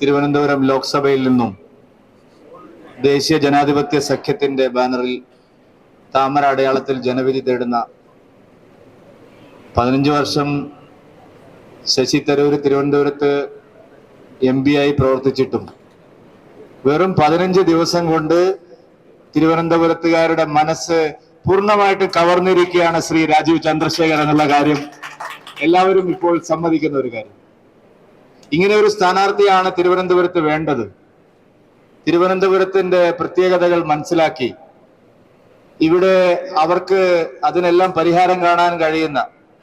തിരുവനന്തപുരം ലോക്സഭയിൽ നിന്നും ദേശീയ ജനാധിപത്യ സഖ്യത്തിന്റെ ബാനറിൽ താമര അടയാളത്തിൽ ജനവിധി തേടുന്ന 15 വർഷം ശശി തരൂർ തിരുവനന്തപുരത്ത് MP ആയി പ്രവർത്തിച്ചിട്ടും വെറും 15 ദിവസം കൊണ്ട് തിരുവനന്തപുരത്തുകാരുടെ മനസ്സ് പൂർണ്ണമായിട്ട് കവർന്നിരിക്കുകയാണ് ശ്രീ രാജീവ് ചന്ദ്രശേഖർ എന്നുള്ള കാര്യം എല്ലാവരും ഇപ്പോൾ സമ്മതിക്കുന്ന ഒരു കാര്യം. ഇങ്ങനെ ഒരു സ്ഥാനാർത്ഥിയാണ് തിരുവനന്തപുരത്ത് വേണ്ടത്. തിരുവനന്തപുരത്തിന്റെ പ്രത്യേകതകൾ മനസ്സിലാക്കി ഇവിടെ അവർക്ക് അതിനെല്ലാം പരിഹാരം കാണാൻ കഴിയുന്ന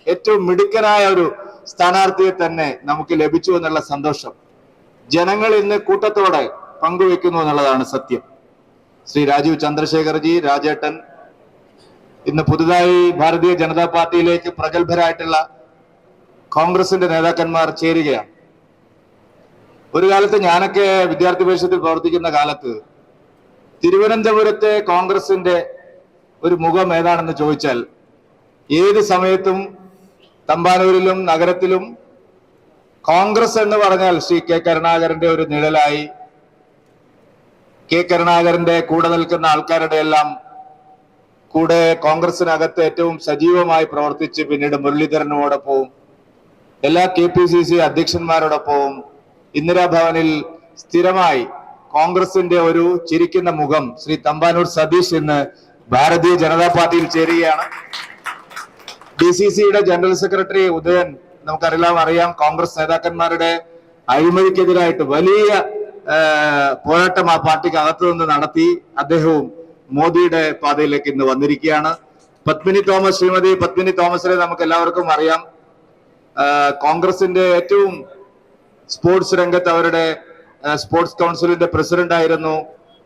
ഏറ്റവും മിടുക്കനായ ഒരു സ്ഥാനാർത്ഥിയെ തന്നെ നമുക്ക് ലഭിച്ചു എന്നുള്ള സന്തോഷം ജനങ്ങൾ ഇന്ന് കൂട്ടത്തോടെ പങ്കുവെക്കുന്നു എന്നുള്ളതാണ് സത്യം. ശ്രീ രാജീവ് ചന്ദ്രശേഖർജി, രാജേട്ടൻ ഇന്ന് പുതുതായി ഭാരതീയ ജനതാ പാർട്ടിയിലേക്ക് പ്രഗത്ഭരായിട്ടുള്ള കോൺഗ്രസിന്റെ നേതാക്കന്മാർ ചേരുകയാണ്. ഒരു കാലത്ത് ഞാനൊക്കെ വിദ്യാർത്ഥി പരിഷത്തിൽ പ്രവർത്തിക്കുന്ന കാലത്ത് തിരുവനന്തപുരത്തെ കോൺഗ്രസിന്റെ ഒരു മുഖം ഏതാണെന്ന് ചോദിച്ചാൽ ഏത് സമയത്തും തമ്പാനൂരിലും നഗരത്തിലും കോൺഗ്രസ് എന്ന് പറഞ്ഞാൽ ശ്രീ കെ കരുണാകരന്റെ ഒരു നിഴലായി, കെ കരുണാകരന്റെ കൂടെ നിൽക്കുന്ന ആൾക്കാരുടെ എല്ലാം കൂടെ കോൺഗ്രസിനകത്ത് ഏറ്റവും സജീവമായി പ്രവർത്തിച്ച് പിന്നീട് മുരളീധരനോടൊപ്പവും എല്ലാ KPCC അധ്യക്ഷന്മാരോടൊപ്പവും ഇന്ദിരാഭവനിൽ സ്ഥിരമായി കോൺഗ്രസിന്റെ ഒരു ചിരിക്കുന്ന മുഖം ശ്രീ തമ്പാനൂർ സതീഷ് ഇന്ന് ഭാരതീയ ജനതാ പാർട്ടിയിൽ ചേരുകയാണ്. DCCയുടെ ജനറൽ സെക്രട്ടറി ഉദയൻ നമുക്കറിയാം കോൺഗ്രസ് നേതാക്കന്മാരുടെ അഴിമതിക്കെതിരായിട്ട് വലിയ പോരാട്ടം ആ പാർട്ടിക്ക് അകത്തു നിന്ന് നടത്തി അദ്ദേഹവും മോദിയുടെ പാതയിലേക്ക് ഇന്ന് വന്നിരിക്കുകയാണ്. ശ്രീമതി പത്മിനി തോമസിനെ നമുക്ക് എല്ലാവർക്കും അറിയാം. കോൺഗ്രസിന്റെ ഏറ്റവും സ്പോർട്സ് രംഗത്ത് അവരുടെ സ്പോർട്സ് കൗൺസിലിന്റെ പ്രസിഡന്റ് ആയിരുന്നു.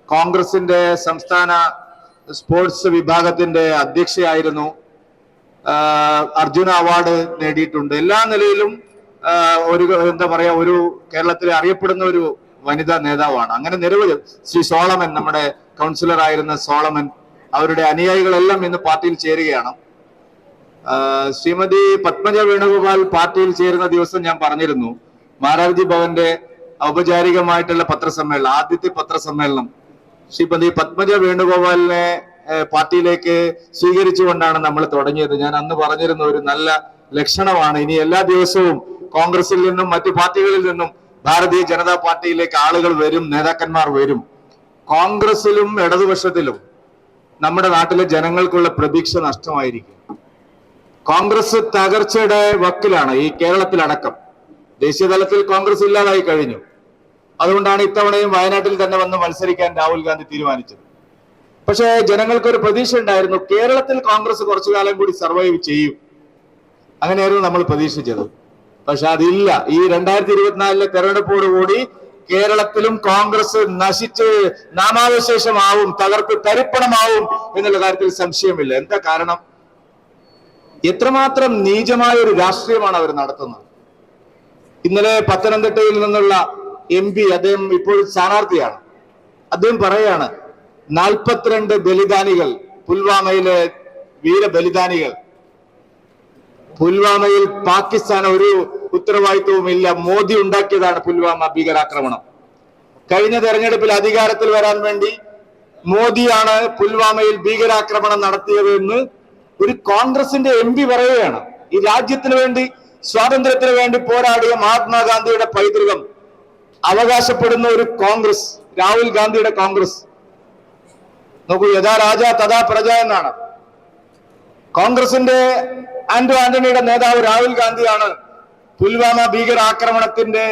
കോൺഗ്രസിന്റെ സംസ്ഥാന സ്പോർട്സ് വിഭാഗത്തിന്റെ അധ്യക്ഷയായിരുന്നു. അർജുന അവാർഡ് നേടിയിട്ടുണ്ട്. എല്ലാ നിലയിലും ഒരു കേരളത്തിലെ അറിയപ്പെടുന്ന ഒരു വനിതാ നേതാവാണ്. അങ്ങനെ നിരവധി ശ്രീ സോളമൻ, നമ്മുടെ കൗൺസിലർ ആയിരുന്ന സോളമൻ, അവരുടെ അനുയായികളെല്ലാം ഇന്ന് പാർട്ടിയിൽ ചേരുകയാണ്. ശ്രീമതി പത്മജ വേണുഗോപാൽ പാർട്ടിയിൽ ചേരുന്ന ദിവസം ഞാൻ പറഞ്ഞിരുന്നു, മാരാർജി ഭവന്റെ ഔപചാരികമായിട്ടുള്ള പത്രസമ്മേളനം, ആദ്യത്തെ പത്രസമ്മേളനം ശ്രീമതി പത്മജ വേണുഗോപാലിനെ പാർട്ടിയിലേക്ക് സ്വീകരിച്ചുകൊണ്ടാണ് നമ്മൾ തുടങ്ങിയത്. ഞാൻ അന്ന് പറഞ്ഞിരുന്ന ഒരു നല്ല ലക്ഷണമാണ്. ഇനി എല്ലാ ദിവസവും കോൺഗ്രസിൽ നിന്നും മറ്റു പാർട്ടികളിൽ നിന്നും ഭാരതീയ ജനതാ പാർട്ടിയിലേക്ക് ആളുകൾ വരും, നേതാക്കന്മാർ വരും. കോൺഗ്രസിലും ഇടതുപക്ഷത്തിലും നമ്മുടെ നാട്ടിലെ ജനങ്ങൾക്കുള്ള പ്രതീക്ഷ നഷ്ടമായിരിക്കും. കോൺഗ്രസ് തകർച്ചയുടെ വക്കിലാണ് ഈ കേരളത്തിലടക്കം. ദേശീയ തലത്തിൽ കോൺഗ്രസ് ഇല്ലാതായി കഴിഞ്ഞു. അതുകൊണ്ടാണ് ഇത്തവണയും വയനാട്ടിൽ തന്നെ വന്ന് മത്സരിക്കാൻ രാഹുൽ ഗാന്ധി തീരുമാനിച്ചത്. പക്ഷേ ജനങ്ങൾക്കൊരു പ്രതീക്ഷ ഉണ്ടായിരുന്നു, കേരളത്തിൽ കോൺഗ്രസ് കുറച്ചു കാലം കൂടി സർവൈവ് ചെയ്യും. അങ്ങനെയായിരുന്നു നമ്മൾ പ്രതീക്ഷിച്ചത്. പക്ഷെ അതില്ല. ഈ 2024 തെരഞ്ഞെടുപ്പോടുകൂടി കേരളത്തിലും കോൺഗ്രസ് നശിച്ച് നാമാവശേഷമാവും, തകർത്ത് തരിപ്പണമാവും എന്നുള്ള കാര്യത്തിൽ സംശയമില്ല. എന്താ കാരണം? എത്രമാത്രം നീചമായ ഒരു രാഷ്ട്രീയമാണ് അവർ നടത്തുന്നത്. ഇന്നലെ പത്തനംതിട്ടയിൽ നിന്നുള്ള MP, അദ്ദേഹം ഇപ്പോൾ സ്ഥാനാർത്ഥിയാണ്, അദ്ദേഹം പറയാണ് 42 ബലിദാനികൾ, പുൽവാമയിലെ വീരബലിദാനികൾ, പുൽവാമയിൽ പാകിസ്ഥാൻ ഒരു ഉത്തരവാദിത്വവും ഇല്ല, മോദി ഉണ്ടാക്കിയതാണ് പുൽവാമ ഭീകരാക്രമണം. കഴിഞ്ഞ തെരഞ്ഞെടുപ്പിൽ അധികാരത്തിൽ വരാൻ വേണ്ടി മോദിയാണ് പുൽവാമയിൽ ഭീകരാക്രമണം നടത്തിയത് എന്ന് ഒരു കോൺഗ്രസിന്റെ MP പറയുകയാണ്. ഈ രാജ്യത്തിന് വേണ്ടി, സ്വാതന്ത്ര്യത്തിന് വേണ്ടി പോരാടിയ മഹാത്മാഗാന്ധിയുടെ പൈതൃകം അവകാശപ്പെടുന്ന ഒരു കോൺഗ്രസ്, രാഹുൽ ഗാന്ധിയുടെ കോൺഗ്രസ്. നോക്കൂ, യഥാ രാജ തഥാ പ്രജ എന്നാണ്. കോൺഗ്രസിന്റെ ആന്റണിയുടെ നേതാവ് രാഹുൽ ഗാന്ധിയാണ് പുൽവാമ ഭീകരാക്രമണത്തിന്റെ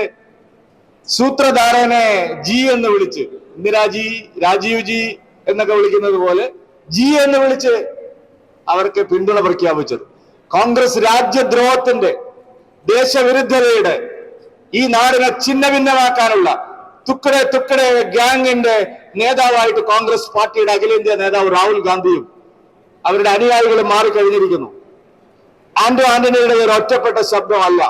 സൂത്രധാരനെ ജി എന്ന് വിളിച്ച്, ഇന്ദിരാജി, രാജീവ് ജി എന്നൊക്കെ വിളിക്കുന്നത് പോലെ ജി എന്ന് വിളിച്ച് അവർക്ക് പിന്തുണ പ്രഖ്യാപിച്ചത്. കോൺഗ്രസ് രാജ്യദ്രോഹത്തിന്റെ, ദേശവിരുദ്ധതയുടെ, ഈ നാടിനെ ഛിന്ന ഭിന്നമാക്കാനുള്ള തുക്കടെ ഗ്യാങ്ങിന്റെ നേതാവായിട്ട് കോൺഗ്രസ് പാർട്ടിയുടെ അഖിലേന്ത്യാ നേതാവ് രാഹുൽ ഗാന്ധിയും അവരുടെ അനുയായികളും മാറിക്കഴിഞ്ഞിരിക്കുന്നു. ആന്റണിയുടെ ഒരു ഒറ്റപ്പെട്ട ശബ്ദമല്ല.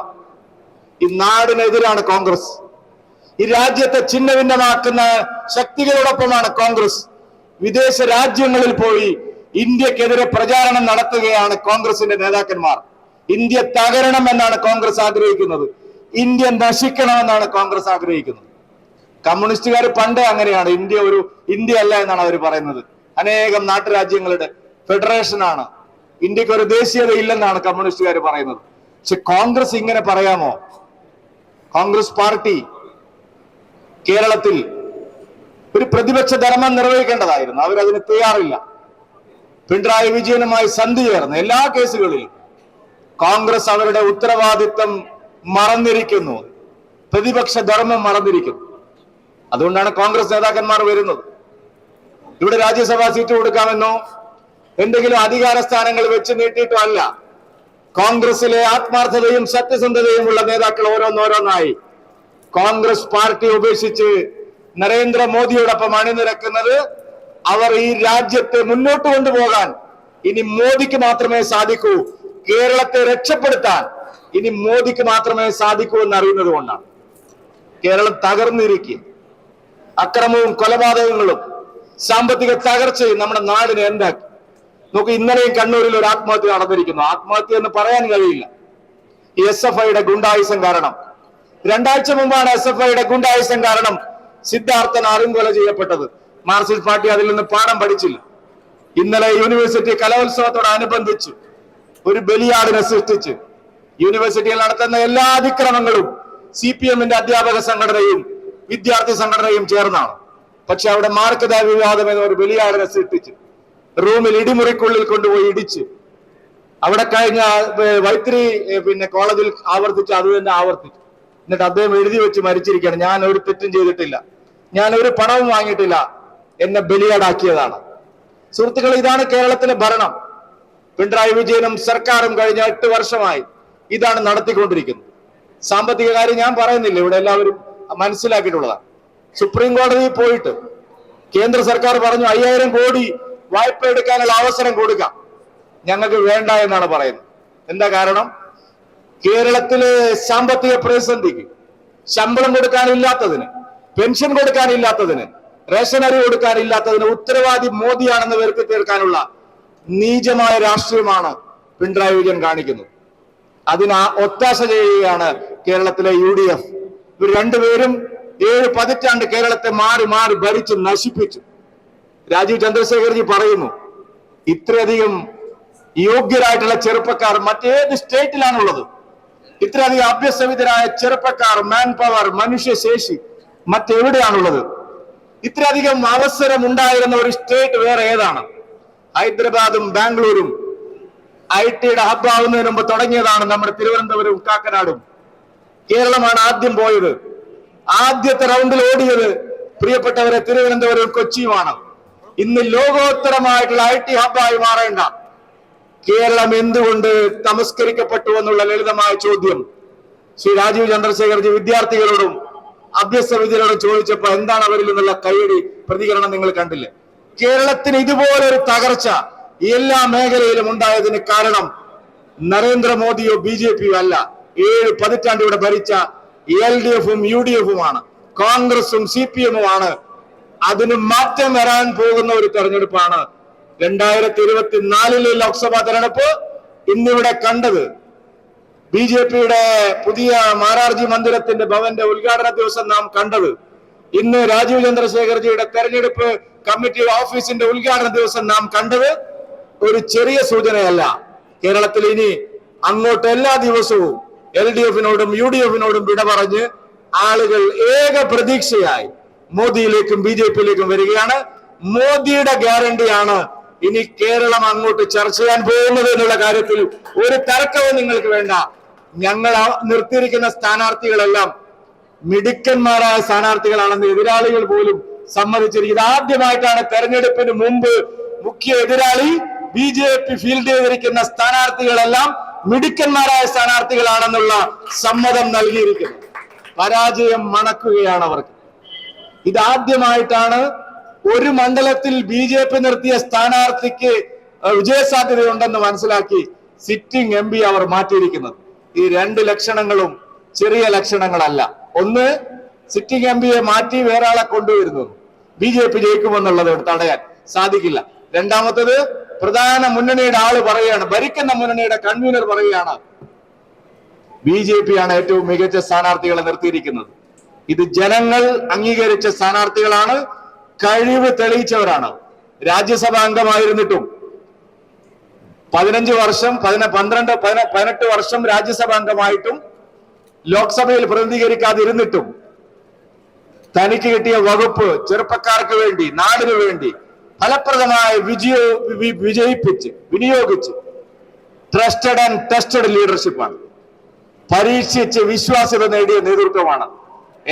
ഈ നാടിനെതിരാണ് കോൺഗ്രസ്. ഈ രാജ്യത്തെ ഛിന്ന ഭിന്നമാക്കുന്ന ശക്തികളോടൊപ്പമാണ് കോൺഗ്രസ്. വിദേശ രാജ്യങ്ങളിൽ പോയി ഇന്ത്യക്കെതിരെ പ്രചാരണം നടത്തുകയാണ് കോൺഗ്രസിന്റെ നേതാക്കന്മാർ. ഇന്ത്യ തകരണം എന്നാണ് കോൺഗ്രസ് ആഗ്രഹിക്കുന്നത്. ഇന്ത്യ നശിക്കണമെന്നാണ് കോൺഗ്രസ് ആഗ്രഹിക്കുന്നത്. കമ്മ്യൂണിസ്റ്റുകാർ പണ്ടേ അങ്ങനെയാണ്. ഇന്ത്യ അല്ല എന്നാണ് അവർ പറയുന്നത്. അനേകം നാട്ടുരാജ്യങ്ങളുടെ ഫെഡറേഷനാണ്. ഇന്ത്യക്ക് ഒരു ദേശീയത ഇല്ലെന്നാണ് കമ്മ്യൂണിസ്റ്റുകാർ പറയുന്നത്. പക്ഷെ കോൺഗ്രസ് ഇങ്ങനെ പറയാമോ? കോൺഗ്രസ് പാർട്ടി കേരളത്തിൽ ഒരു പ്രതിപക്ഷ ധർമ്മം നിർവഹിക്കേണ്ടതായിരുന്നു. അവരതിന് തയ്യാറില്ല. പിണറായി വിജയനുമായി സന്ധി ചേർന്ന് എല്ലാ കേസുകളിലും കോൺഗ്രസ് അവരുടെ ഉത്തരവാദിത്വം മറന്നിരിക്കുന്നു. പ്രതിപക്ഷ ധർമ്മം മറന്നിരിക്കുന്നു. അതുകൊണ്ടാണ് കോൺഗ്രസ് നേതാക്കന്മാർ വരുന്നത്. ഇവിടെ രാജ്യസഭാ സീറ്റ് കൊടുക്കാമെന്നോ എന്തെങ്കിലും അധികാര സ്ഥാനങ്ങൾ വെച്ച് നീട്ടിയിട്ടോ അല്ല. കോൺഗ്രസിലെ ആത്മാർത്ഥതയും സത്യസന്ധതയും ഉള്ള നേതാക്കൾ ഓരോന്നോരോന്നായി കോൺഗ്രസ് പാർട്ടി ഉപേക്ഷിച്ച് നരേന്ദ്രമോദിയോടൊപ്പം അണിനിരക്കുന്നത് അവർ ഈ രാജ്യത്തെ മുന്നോട്ട് കൊണ്ടുപോകാൻ ഇനി മോദിക്ക് മാത്രമേ സാധിക്കൂ. കേരളത്തെ രക്ഷപ്പെടുത്താൻ ഇനി മോദിക്ക് മാത്രമേ സാധിക്കൂ എന്ന് അറിയുന്നത് കൊണ്ടാണ്. കേരളം തകർന്നിരിക്കുക. അക്രമവും കൊലപാതകങ്ങളും സാമ്പത്തിക തകർച്ചയും നമ്മുടെ നാടിനെ എന്താക്കി. നോക്ക്, ഇന്നലെയും കണ്ണൂരിൽ ഒരു ആത്മഹത്യ നടന്നിരിക്കുന്നു. ആത്മഹത്യ എന്ന് പറയാൻ കഴിയില്ല. SFIയുടെ ഗുണ്ടായുസം കാരണം. 2 ആഴ്ച മുമ്പാണ് SFIയുടെ ഗുണ്ടായുസം കാരണം സിദ്ധാർത്ഥൻ അരുംകൊല ചെയ്യപ്പെട്ടത്. മാർക്സിസ്റ്റ് പാർട്ടി അതിൽ നിന്ന് പാഠം പഠിച്ചില്ല. ഇന്നലെ യൂണിവേഴ്സിറ്റി കലോത്സവത്തോടനുബന്ധിച്ച് ഒരു ബലിയാടിനെ സൃഷ്ടിച്ച് യൂണിവേഴ്സിറ്റിയിൽ നടത്തുന്ന എല്ലാ അതിക്രമങ്ങളും CPMന്റെ അധ്യാപക സംഘടനയും വിദ്യാർത്ഥി സംഘടനയും ചേർന്നാണ്. പക്ഷെ അവിടെ മാർക്കത വിവാദം എന്ന ഒരു ബലിയാടിനെ സൃഷ്ടിച്ച് റൂമിൽ ഇടിമുറിക്കുള്ളിൽ കൊണ്ടുപോയി ഇടിച്ച് അവിടെ കഴിഞ്ഞ വൈത്തിരി കോളേജിൽ ആവർത്തിച്ച് അത് തന്നെ ആവർത്തിച്ചു. എന്നിട്ട് അദ്ദേഹം എഴുതി വെച്ച് മരിച്ചിരിക്കുകയാണ്, ഞാൻ ഒരു തെറ്റും ചെയ്തിട്ടില്ല, ഞാൻ ഒരു പണവും വാങ്ങിയിട്ടില്ല, എന്നെ ബലിയാടാക്കിയതാണ്. സുഹൃത്തുക്കൾ, ഇതാണ് കേരളത്തിലെ ഭരണം. പിണറായി വിജയനും സർക്കാരും കഴിഞ്ഞ 8 വർഷമായി ഇതാണ് നടത്തിക്കൊണ്ടിരിക്കുന്നത്. സാമ്പത്തിക കാര്യം ഞാൻ പറയുന്നില്ല, ഇവിടെ എല്ലാവരും മനസ്സിലാക്കിയിട്ടുള്ളതാണ്. സുപ്രീം കോടതിയിൽ പോയിട്ട് കേന്ദ്ര സർക്കാർ പറഞ്ഞു 5000 കോടി വായ്പ എടുക്കാനുള്ള അവസരം കൊടുക്കാം. ഞങ്ങൾക്ക് വേണ്ട എന്നാണ് പറയുന്നത്. എന്താ കാരണം? കേരളത്തിലെ സാമ്പത്തിക പ്രതിസന്ധിക്ക്, ശമ്പളം കൊടുക്കാനില്ലാത്തതിന്, പെൻഷൻ കൊടുക്കാനില്ലാത്തതിന്, റേഷൻ അരി കൊടുക്കാനില്ലാത്തതിന് ഉത്തരവാദി മോദിയാണെന്ന് വരുത്തി തീർക്കാനുള്ള നീചമായ രാഷ്ട്രീയമാണ് പിണറായി വിജയൻ കാണിക്കുന്നത്. അതിന് ഒത്താശ ചെയ്യുകയാണ് കേരളത്തിലെ UDF. ഇവർ രണ്ടുപേരും 7 പതിറ്റാണ്ട് കേരളത്തെ മാറി മാറി ഭരിച്ച് നശിപ്പിച്ചു. രാജീവ് ചന്ദ്രശേഖർജി പറയുന്നു, ഇത്രയധികം യോഗ്യരായിട്ടുള്ള ചെറുപ്പക്കാർ മറ്റേത് സ്റ്റേറ്റിലാണുള്ളത്? ഇത്രയധികം അഭ്യസവിധരായ ചെറുപ്പക്കാർ, മാൻ പവർ, മനുഷ്യശേഷി മറ്റെവിടെയാണുള്ളത്? ഇത്രയധികം അവസരം ഉണ്ടായിരുന്ന ഒരു സ്റ്റേറ്റ് വേറെ ഏതാണ്? ഹൈദരാബാദും ബാംഗ്ലൂരും IT-യുടെ ഹബ്ബാവുന്നതിന് മുമ്പ് തുടങ്ങിയതാണ് നമ്മുടെ തിരുവനന്തപുരവും കാക്കനാടും. കേരളമാണ് ആദ്യം പോയത്. ആദ്യത്തെ റൗണ്ടിൽ ഓടിയത് പ്രിയപ്പെട്ടവരെ തിരുവനന്തപുരവും കൊച്ചിയുമാണ്. ഇന്ന് ലോകോത്തരമായിട്ടുള്ള IT ഹബ്ബായി മാറേണ്ട കേരളം എന്തുകൊണ്ട് തമസ്കരിക്കപ്പെട്ടു എന്നുള്ള ലളിതമായ ചോദ്യം ശ്രീ രാജീവ് ചന്ദ്രശേഖർജി വിദ്യാർത്ഥികളോടും അഭ്യസ്തവിദ്യരോടും ചോദിച്ചപ്പോ എന്താണ് അവരിൽ നിന്നുള്ള കൈയടി പ്രതികരണം നിങ്ങൾ കണ്ടില്ലേ? കേരളത്തിന് ഇതുപോലൊരു തകർച്ച എല്ലാ മേഖലയിലും ഉണ്ടായതിന് കാരണം നരേന്ദ്രമോദിയോ BJPയോ അല്ല, 7 പതിറ്റാണ്ട് ഇവിടെ ഭരിച്ച LDFും UDFുമാണ്, കോൺഗ്രസും CPMുമാണ്. അതിന് മാറ്റം വരാൻ പോകുന്ന ഒരു തെരഞ്ഞെടുപ്പാണ് 2024 ലോക്സഭാ തെരഞ്ഞെടുപ്പ്. ഇന്നിവിടെ കണ്ടത് BJPയുടെ പുതിയ മാരാർജി മന്ദിരത്തിന്റെ ഭവന്റെ ഉദ്ഘാടന ദിവസം നാം കണ്ടത്, ഇന്ന് രാജീവ് ചന്ദ്രശേഖർജിയുടെ തെരഞ്ഞെടുപ്പ് കമ്മിറ്റിയുടെ ഓഫീസിന്റെ ഉദ്ഘാടന ദിവസം നാം കണ്ടത് ഒരു ചെറിയ സൂചനയല്ല. കേരളത്തിൽ ഇനി അങ്ങോട്ട് എല്ലാ ദിവസവും LDFിനോടും UDFിനോടും വിട പറഞ്ഞ് ആളുകൾ ഏക പ്രതീക്ഷയായി മോദിയിലേക്കും BJPയിലേക്കും വരികയാണ്. മോദിയുടെ ഗ്യാരണ്ടിയാണ് ഇനി കേരളം അങ്ങോട്ട് ചർച്ച ചെയ്യാൻ പോകുന്നത് എന്നുള്ള കാര്യത്തിൽ ഒരു തർക്കവും നിങ്ങൾക്ക് വേണ്ട. ഞങ്ങൾ നിർത്തിയിരിക്കുന്ന സ്ഥാനാർത്ഥികളെല്ലാം മിടുക്കന്മാരായ സ്ഥാനാർത്ഥികളാണെന്ന് എതിരാളികൾ പോലും സമ്മതിച്ചിരിക്കുന്നത്. ആദ്യമായിട്ടാണ് തെരഞ്ഞെടുപ്പിന് മുമ്പ് മുഖ്യ എതിരാളി BJP ഫീൽഡ് ചെയ്തിരിക്കുന്ന സ്ഥാനാർത്ഥികളെല്ലാം മിടുക്കന്മാരായ സ്ഥാനാർത്ഥികളാണെന്നുള്ള സമ്മതം നൽകിയിരിക്കുന്നു. പരാജയം മണക്കുകയാണ് അവർക്ക്. ഇതാദ്യമായിട്ടാണ് ഒരു മണ്ഡലത്തിൽ BJP നിർത്തിയ സ്ഥാനാർത്ഥിക്ക് വിജയസാധ്യതയുണ്ടെന്ന് മനസ്സിലാക്കി സിറ്റിംഗ് MP അവർ മാറ്റിയിരിക്കുന്നത്. ഈ രണ്ട് ലക്ഷണങ്ങളും ചെറിയ ലക്ഷണങ്ങളല്ല. ഒന്ന്, സിറ്റിംഗ് MP മാറ്റി വേറെ ആളെ കൊണ്ടുവരുന്നു. BJP ജയിക്കുമെന്നുള്ളത് തടയാൻ സാധിക്കില്ല. രണ്ടാമത്തത്, പ്രധാന മുന്നണിയുടെ ആള് പറയുകയാണ്, ഭരിക്കുന്ന മുന്നണിയുടെ കൺവീനർ പറയുകയാണ് BJP ആണ് ഏറ്റവും മികച്ച സ്ഥാനാർത്ഥികളെ നിർത്തിയിരിക്കുന്നത്. ഇത് ജനങ്ങൾ അംഗീകരിച്ച സ്ഥാനാർത്ഥികളാണ്, കഴിവ് തെളിയിച്ചവരാണ്. രാജ്യസഭാ അംഗമായിരുന്നിട്ടും 15 വർഷം 18 വർഷം രാജ്യസഭാ അംഗമായിട്ടും ലോക്സഭയിൽ പ്രതിനിധീകരിക്കാതിരുന്നിട്ടും തനിക്ക് കിട്ടിയ വകുപ്പ് ചെറുപ്പക്കാർക്ക് വേണ്ടി, നാടിനു വേണ്ടി ഫലപ്രദമായി വിനിയോഗിച്ച് ട്രസ്റ്റഡ് ആൻഡ് ടെസ്റ്റഡ് ലീഡർഷിപ്പാണ്. പരീക്ഷിച്ച് വിശ്വാസ്യത നേടിയ നേതൃത്വമാണ്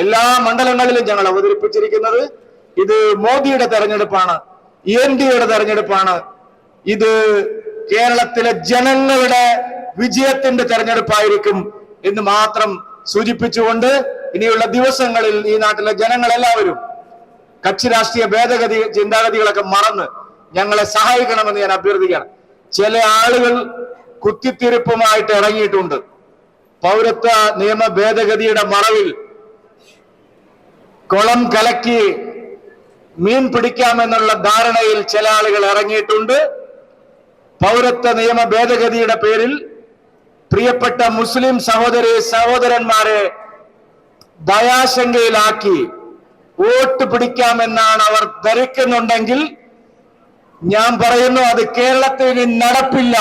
എല്ലാ മണ്ഡലങ്ങളിലും ഞങ്ങൾ അവതരിപ്പിച്ചിരിക്കുന്നത്. ഇത് മോദിയുടെ തെരഞ്ഞെടുപ്പാണ്, NDAയുടെ തെരഞ്ഞെടുപ്പാണ്. ഇത് കേരളത്തിലെ ജനങ്ങളുടെ വിജയത്തിന്റെ തെരഞ്ഞെടുപ്പായിരിക്കും എന്ന് മാത്രം സൂചിപ്പിച്ചുകൊണ്ട് ഇനിയുള്ള ദിവസങ്ങളിൽ ഈ നാട്ടിലെ ജനങ്ങളെല്ലാവരും കക്ഷി രാഷ്ട്രീയ ചിന്താഗതികളൊക്കെ മറന്ന് ഞങ്ങളെ സഹായിക്കണമെന്ന് ഞാൻ അഭ്യർത്ഥിക്കുകയാണ്. ചില ആളുകൾ കുത്തിത്തിരിപ്പുമായിട്ട് ഇറങ്ങിയിട്ടുണ്ട്. പൗരത്വ നിയമ ഭേദഗതിയുടെ മറവിൽ കുളം കലക്കി മീൻ പിടിക്കാമെന്നുള്ള ധാരണയിൽ ചില ആളുകൾ ഇറങ്ങിയിട്ടുണ്ട്. പൗരത്വ നിയമ ഭേദഗതിയുടെ പേരിൽ പ്രിയപ്പെട്ട മുസ്ലിം സഹോദരന്മാരെ ഭയാശങ്കയിലാക്കി വോട്ട് പിടിക്കാമെന്നാണ് അവർ ധരിക്കുന്നുണ്ടെങ്കിൽ ഞാൻ പറയുന്നു, അത് കേരളത്തിൽ നടപ്പില്ല.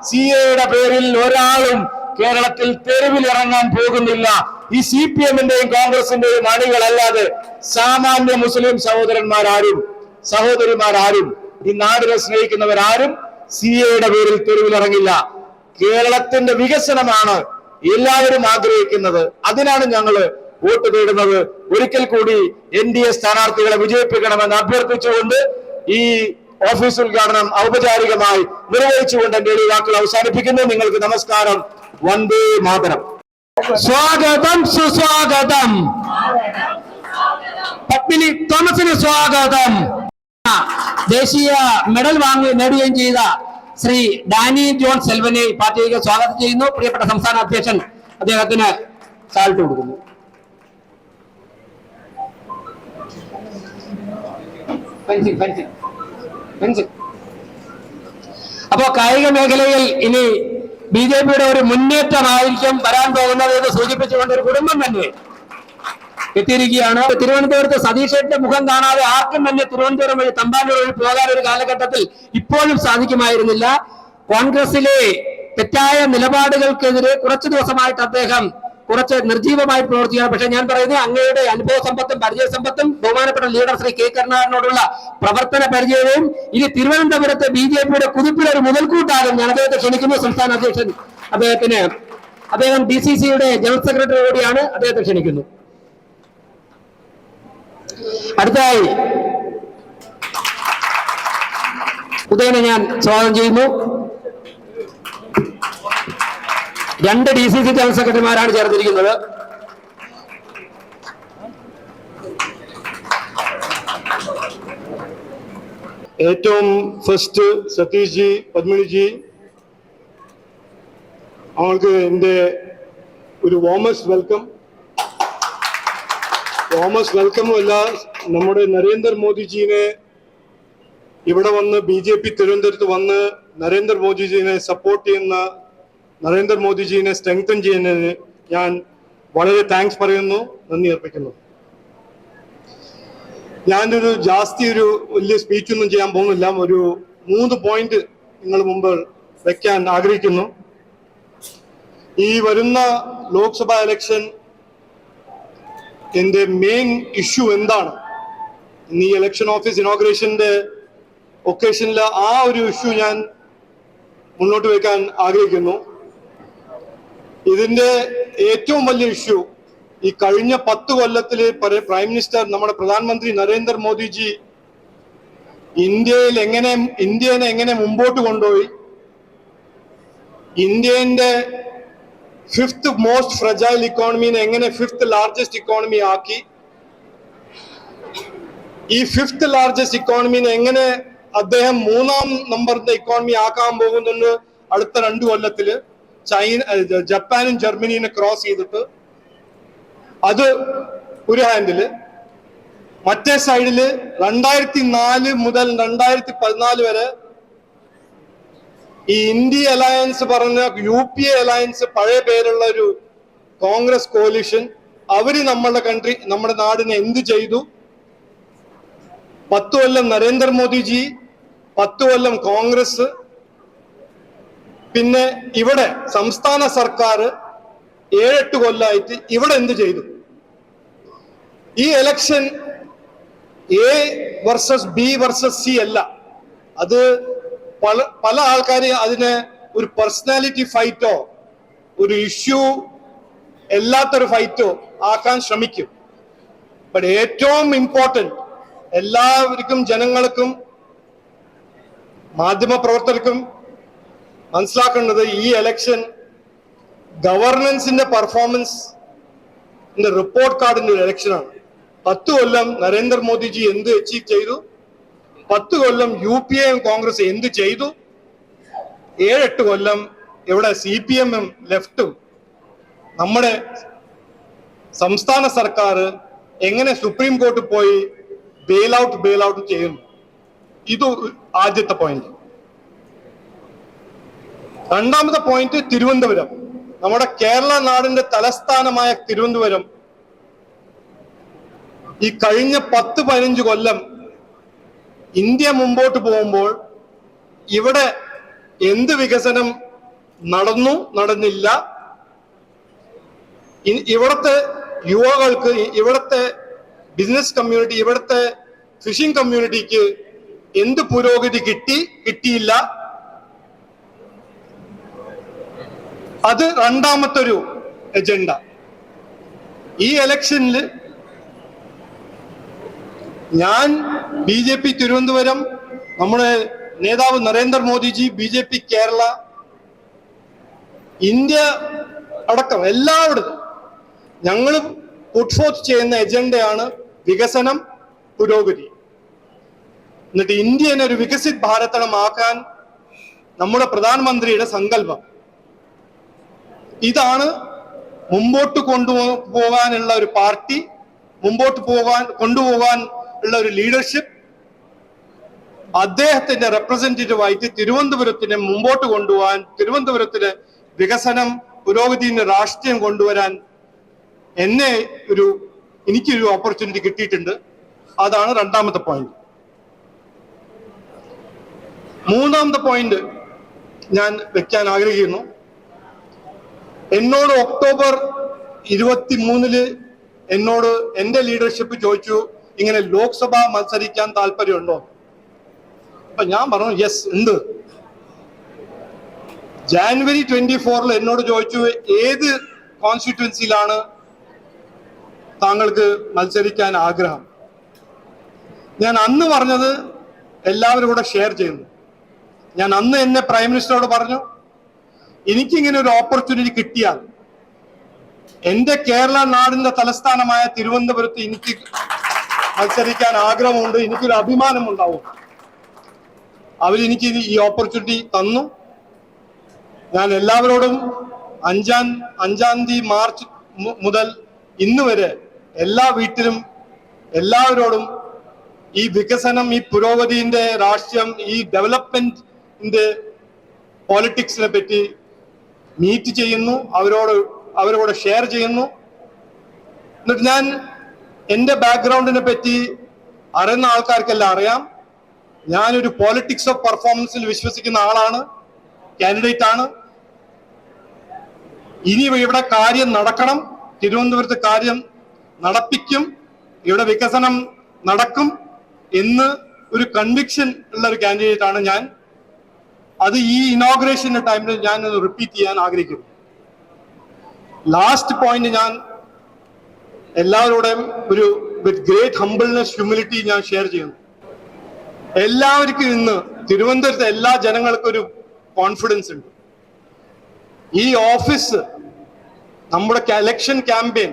CAയുടെ പേരിൽ ഒരാളും കേരളത്തിൽ തെരുവിൽ ഇറങ്ങാൻ പോകുന്നില്ല. ഈ CPM-ന്റെയും കോൺഗ്രസിന്റെയും അണികളല്ലാതെ സാമാന്യ മുസ്ലിം സഹോദരിമാരാരും ഈ നാടിനെ സ്നേഹിക്കുന്നവരാരും CAയുടെ പേരിൽ തെരുവിൽ ഇറങ്ങില്ല. കേരളത്തിന്റെ വികസനമാണ് എല്ലാവരും ആഗ്രഹിക്കുന്നത്. അതിനാണ് ഞങ്ങൾ വോട്ട് തേടുന്നത്. ഒരിക്കൽ കൂടി NDA സ്ഥാനാർത്ഥികളെ വിജയിപ്പിക്കണമെന്ന് അഭ്യർത്ഥിച്ചുകൊണ്ട് ഈ ഓഫീസ് ഉദ്ഘാടനം ഔപചാരികമായി നിർവഹിച്ചുകൊണ്ട് എന്റെ വാക്കുകൾ അവസാനിപ്പിക്കുന്നു. നിങ്ങൾക്ക് നമസ്കാരം. വന്ദേ മാതരം. സ്വാഗതം, സുസ്വാഗതം. പത്മിനി തോമസിന് സ്വാഗതം. ദേശീയ മെഡൽ നേടുകയും ചെയ്ത ശ്രീ ഡാനി ജോൺ സെൽവനെ പാർട്ടിയിലേക്ക് സ്വാഗതം ചെയ്യുന്നു. പ്രിയപ്പെട്ട സംസ്ഥാന അധ്യക്ഷൻ അദ്ദേഹത്തിന് സാൾട്ട് കൊടുക്കുന്നു. അപ്പോ കായിക മേഖലയിൽ ഇനി BJPയുടെ ഒരു മുന്നേറ്റമായിരിക്കും വരാൻ പോകുന്നത് എന്ന് സൂചിപ്പിച്ചുകൊണ്ട് ഒരു കുടുംബം തന്നെ എത്തിയിരിക്കുകയാണ്. തിരുവനന്തപുരത്ത് സതീഷേട്ടന്റെ മുഖം കാണാതെ ആർക്കും തന്നെ തിരുവനന്തപുരം വഴി തമ്പാനൂർ വഴി പോകാൻ ഒരു കാലഘട്ടത്തിൽ ഇപ്പോഴും സാധിക്കുമായിരുന്നില്ല. കോൺഗ്രസിലെ തെറ്റായ നിലപാടുകൾക്കെതിരെ കുറച്ചു ദിവസമായിട്ട് അദ്ദേഹം കുറച്ച് നിർജീവമായി പ്രവർത്തിക്കുകയാണ്. പക്ഷെ ഞാൻ പറയുന്നത് അങ്ങയുടെ അനുഭവ സമ്പത്തും പരിചയസമ്പത്തും ബഹുമാനപ്പെട്ട ലീഡർ ശ്രീ K. കരുണാകരനോടുള്ള പ്രവർത്തന പരിചയവും ഇനി തിരുവനന്തപുരത്ത് BJPയുടെ കുതിപ്പിലൊരു മുതൽക്കൂട്ടാകും. ഞാൻ അദ്ദേഹത്തെ ക്ഷണിക്കുന്നു. സംസ്ഥാന അധ്യക്ഷൻ അദ്ദേഹം DCCയുടെ ജനറൽ സെക്രട്ടറി കൂടിയാണ്. അദ്ദേഹത്തെ ക്ഷണിക്കുന്നു. അടുത്തതായി ഉദയനെ ഞാൻ സ്വാഗതം ചെയ്യുന്നു. 2 DCC ജനറൽ സെക്രട്ടറിമാരാണ് ചേർന്നിരിക്കുന്നത്. ഏറ്റവും ഫസ്റ്റ് സതീഷ് ജി, പത്മിനി ജി, അവർക്ക് എൻ്റെ ഒരു വാമസ്റ്റ് വെൽക്കം അല്ല, നമ്മുടെ നരേന്ദ്രമോദിജിനെ ഇവിടെ വന്ന് BJP തിരുവനന്തപുരത്ത് വന്ന് നരേന്ദ്രമോദിജിനെ സപ്പോർട്ട് ചെയ്യുന്ന, നരേന്ദ്രമോദിജിനെ സ്ട്രെങ്തൻ ചെയ്യുന്നതിന് ഞാൻ വളരെ താങ്ക്സ് പറയുന്നു, നന്ദി അർപ്പിക്കുന്നു. ഞാനൊരു വലിയ സ്പീച്ചൊന്നും ചെയ്യാൻ പോകുന്നില്ല. ഒരു 3 പോയിന്റ് നിങ്ങൾ മുമ്പ് വെക്കാൻ ആഗ്രഹിക്കുന്നു. ഈ വരുന്ന ലോക്സഭാ ഇലക്ഷൻ എന്റെ മെയിൻ ഇഷ്യൂ എന്താണ്, ഇന്ന് ഈ ഇലക്ഷൻ ഓഫീസ് ഇനോഗ്രേഷന്റെ ഒക്കേഷനിൽ ആ ഒരു ഇഷ്യൂ ഞാൻ മുന്നോട്ട് വെക്കാൻ ആഗ്രഹിക്കുന്നു. ഇതിന്റെ ഏറ്റവും വലിയ ഇഷ്യൂ, ഈ കഴിഞ്ഞ 10 കൊല്ലത്തില് പ്രൈം മിനിസ്റ്റർ നമ്മുടെ പ്രധാനമന്ത്രി നരേന്ദ്രമോദിജി ഇന്ത്യനെ എങ്ങനെ മുമ്പോട്ട് കൊണ്ടുപോയി, ഇന്ത്യന്റെ 5th മോസ്റ്റ് ഫ്രജൈൽ ഇക്കോണമിനെ എങ്ങനെ 5th ലാർജസ്റ്റ് ഇക്കോണമി ആക്കി, ഈ 5th ലാർജസ്റ്റ് ഇക്കോണമിനെ എങ്ങനെ അദ്ദേഹം 3ാം നമ്പറിന്റെ ഇക്കോണമി ആക്കാൻ പോകുന്നുണ്ട് അടുത്ത 2 കൊല്ലത്തില്. ജപ്പാനും ജർമ്മനിനെ ക്രോസ് ചെയ്തിട്ട് അത് ഒരു ഹാൻഡില്. മറ്റേ സൈഡില് 2004 മുതൽ 2014 വരെ ഈ ഇന്ത്യ അലയൻസ് പറഞ്ഞ UPA അലയൻസ്, പഴയ പേരുള്ള ഒരു കോൺഗ്രസ് കോalition, അവര് നമ്മുടെ നാടിനെ എന്ത് ചെയ്തു? 10 കൊല്ലം നരേന്ദ്രമോദിജി, 10 കൊല്ലം കോൺഗ്രസ്, പിന്നെ ഇവിടെ സംസ്ഥാന സർക്കാർ 7-8 കൊല്ലമായിട്ട് ഇവിടെ എന്ത് ചെയ്തു? ഈ election A versus B versus C അല്ല. അത് പല ആൾക്കാരെ അതിനെ ഒരു പേഴ്സണാലിറ്റി ഫൈറ്റോ ഒരു ഇഷ്യൂ എല്ലാത്തൊരു ഫൈറ്റോ ആക്കാൻ ശ്രമിക്കും. ബട്ട് ഏറ്റവും ഇമ്പോർട്ടന്റ്, എല്ലാവർക്കും, ജനങ്ങൾക്കും മാധ്യമ പ്രവർത്തകർക്കും മനസ്സിലാക്കേണ്ടത് ഈ ഇലക്ഷൻ ഗവർണൻസിന്റെ പെർഫോമൻസിന്റെ റിപ്പോർട്ട് കാർഡിന്റെ ഒരു ഇലക്ഷനാണ്. 10 കൊല്ലം നരേന്ദ്രമോദിജി എന്ത് അച്ചീവ് ചെയ്തു, 10 കൊല്ലം UPAയും കോൺഗ്രസ് എന്ത് ചെയ്തു, 7-8 കൊല്ലം ഇവിടെ CPM-ഉം ലെഫ്റ്റും നമ്മുടെ സംസ്ഥാന സർക്കാർ എങ്ങനെ സുപ്രീം കോർട്ടിൽ പോയി ബെയിൽ ഔട്ട് ചെയ്യുന്നു. ഇത് ആദ്യത്തെ പോയിന്റ്. രണ്ടാമത്തെ പോയിന്റ് തിരുവനന്തപുരം. നമ്മുടെ കേരള നാടിന്റെ തലസ്ഥാനമായ തിരുവനന്തപുരം ഈ കഴിഞ്ഞ 10-15 കൊല്ലം ഇന്ത്യ മുമ്പോട്ട് പോകുമ്പോൾ ഇവിടെ എന്ത് വികസനം നടന്നില്ല. ഇവിടുത്തെ യുവകൾക്ക്, ഇവിടുത്തെ ബിസിനസ് കമ്മ്യൂണിറ്റി, ഇവിടുത്തെ ഫിഷിംഗ് കമ്മ്യൂണിറ്റിക്ക് എന്ത് പുരോഗതി കിട്ടിയില്ല. അത് രണ്ടാമത്തെ ഒരു എജൻഡ. ഈ ഇലക്ഷനിൽ ഞാൻ BJP തിരുവനന്തപുരം, നമ്മുടെ നേതാവ് നരേന്ദ്രമോദിജി, BJP കേരള, ഇന്ത്യ അടക്കം എല്ലായിടത്തും ഞങ്ങൾ പുട്ട്ഫോർത്ത് ചെയ്യുന്ന എജൻഡയാണ് വികസനം, പുരോഗതി. എന്നിട്ട് ഇന്ത്യനെ ഒരു വികസിത് ഭാരതമാക്കാൻ നമ്മുടെ പ്രധാനമന്ത്രിയുടെ സങ്കല്പം. ഇതാണ് മുമ്പോട്ട് കൊണ്ടുപോകാനുള്ള ഒരു പാർട്ടി, മുമ്പോട്ട് കൊണ്ടുപോകാൻ ഉള്ള ഒരു ലീഡർഷിപ്പ്. അദ്ദേഹത്തിന്റെ റെപ്രസെന്റേറ്റീവായിട്ട് തിരുവനന്തപുരത്തിനെ മുമ്പോട്ട് കൊണ്ടുപോകാൻ, തിരുവനന്തപുരത്തിന് വികസനം, പുരോഗതിന്റെ രാഷ്ട്രീയം കൊണ്ടുവരാൻ എനിക്കൊരു ഓപ്പർച്യൂണിറ്റി കിട്ടിയിട്ടുണ്ട്. അതാണ് രണ്ടാമത്തെ പോയിന്റ്. മൂന്നാമത്തെ പോയിന്റ് ഞാൻ വെക്കാൻ ആഗ്രഹിക്കുന്നു. എന്നോട് ഒക്ടോബർ 23 എന്നോട് എന്റെ ലീഡർഷിപ്പ് ചോദിച്ചു, ഇങ്ങനെ ലോക്സഭ മത്സരിക്കാൻ താല്പര്യമുണ്ടോ? അപ്പൊ ഞാൻ പറഞ്ഞു യെസ് ഉണ്ട്. ജാനുവരി 24 എന്നോട് ചോദിച്ചു, ഏത് കോൺസ്റ്റിറ്റ്യുവൻസിയിലാണ് താങ്കൾക്ക് മത്സരിക്കാൻ ആഗ്രഹം? ഞാൻ അന്ന് പറഞ്ഞത് എല്ലാവരും കൂടെ ഷെയർ ചെയ്യുന്നു. ഞാൻ അന്ന് എന്നെ പ്രൈം മിനിസ്റ്ററോട് പറഞ്ഞു, എനിക്കിങ്ങനെ ഒരു ഓപ്പർച്യൂണിറ്റി കിട്ടിയാൽ എന്റെ കേരള നാടിന്റെ തലസ്ഥാനമായ തിരുവനന്തപുരത്ത് എനിക്ക് മത്സരിക്കാൻ ആഗ്രഹമുണ്ട്, എനിക്കൊരു അഭിമാനമുണ്ടാവും. അവരെനിക്ക് ഈ ഓപ്പർച്യൂണിറ്റി തന്നു. ഞാൻ എല്ലാവരോടും 5-ാം തീയതി മാർച്ച് മുതൽ ഇന്ന് വരെ എല്ലാ വീട്ടിലും എല്ലാവരോടും ഈ വികസനം, ഈ പുരോഗതിന്റെ രാഷ്ട്രീയം, ഈ ഡെവലപ്മെന്റിന്റെ പോളിറ്റിക്സിനെ പറ്റി മീറ്റ് ചെയ്യുന്നു, അവരോട് ഷെയർ ചെയ്യുന്നു. എന്നിട്ട് ഞാൻ എന്റെ ബാക്ക്ഗ്രൗണ്ടിനെ പറ്റി അറിയുന്ന ആൾക്കാർക്കെല്ലാം അറിയാം. ഞാനൊരു പോളിറ്റിക്സ് ഓഫ് പെർഫോമൻസിൽ വിശ്വസിക്കുന്ന ആളാണ്, കാൻഡിഡേറ്റ് ആണ്. ഇനി ഇവിടെ കാര്യം നടക്കണം, തിരുവനന്തപുരത്ത് കാര്യം നടപ്പിക്കും, ഇവിടെ വികസനം നടക്കും എന്ന് ഒരു കൺവിക്ഷൻ ഉള്ള ഒരു കാൻഡിഡേറ്റ് ആണ് ഞാൻ. അത് ഈ ഇനോഗ്രേഷന്റെ ടൈമിൽ ഞാൻ റിപ്പീറ്റ് ചെയ്യാൻ ആഗ്രഹിക്കുന്നു. ലാസ്റ്റ് പോയിന്റ് ഞാൻ എല്ലാവരോടും വിത്ത് ഗ്രേറ്റ് ഹംബിൾനെസ്, ഹ്യൂമിലിറ്റി ഞാൻ ഷെയർ ചെയ്യുന്നു. എല്ലാവർക്കും ഇന്ന് തിരുവനന്തപുരത്തെ എല്ലാ ജനങ്ങൾക്കും ഒരു കോൺഫിഡൻസ് ഉണ്ട്. ഈ ഓഫീസ്, നമ്മുടെ ഇലക്ഷൻ ക്യാമ്പയിൻ,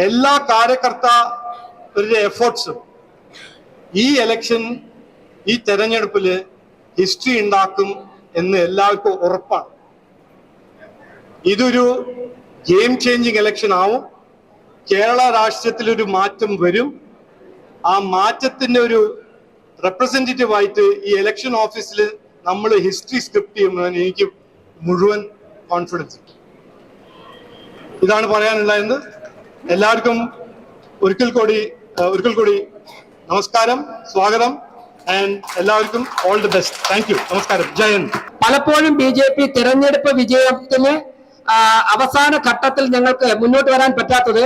എല്ലാ കാര്യകർത്താരുടെ എഫേർട്സും ഈ ഇലക്ഷൻ, ഈ തെരഞ്ഞെടുപ്പില് ഹിസ്റ്ററി ഉണ്ടാക്കും എന്ന് എല്ലാവർക്കും ഉറപ്പാണ്. ഇതൊരു ഗെയിം ചേഞ്ചിങ് ഇലക്ഷൻ ആവും. കേരള രാഷ്ട്രീയത്തിൽ ഒരു മാറ്റം വരും. ആ മാറ്റത്തിന്റെ ഒരു റെപ്രസെന്റേറ്റീവ് ആയിട്ട് ഈ ഇലക്ഷൻ ഓഫീസിൽ നമ്മൾ ഹിസ്റ്ററി സ്ക്രിപ്റ്റ് ചെയ്യുമെന്ന് എനിക്ക് മുഴുവൻ കോൺഫിഡൻസ് ഉണ്ട്. ഇതാണ് പറയാനുണ്ടായിരുന്നത്. എല്ലാവർക്കും ഒരിക്കൽ കൂടി നമസ്കാരം, സ്വാഗതം, ആൻഡ് എല്ലാവർക്കും all the best. Thank you. നമസ്കാരം. ജയ് ഹിന്ദ്. പലപ്പോഴും BJP തിരഞ്ഞെടുപ്പ് വിജയത്തിന് അവസാന ഘട്ടത്തിൽ ഞങ്ങൾക്ക് മുന്നോട്ട് വരാൻ പറ്റാത്തത്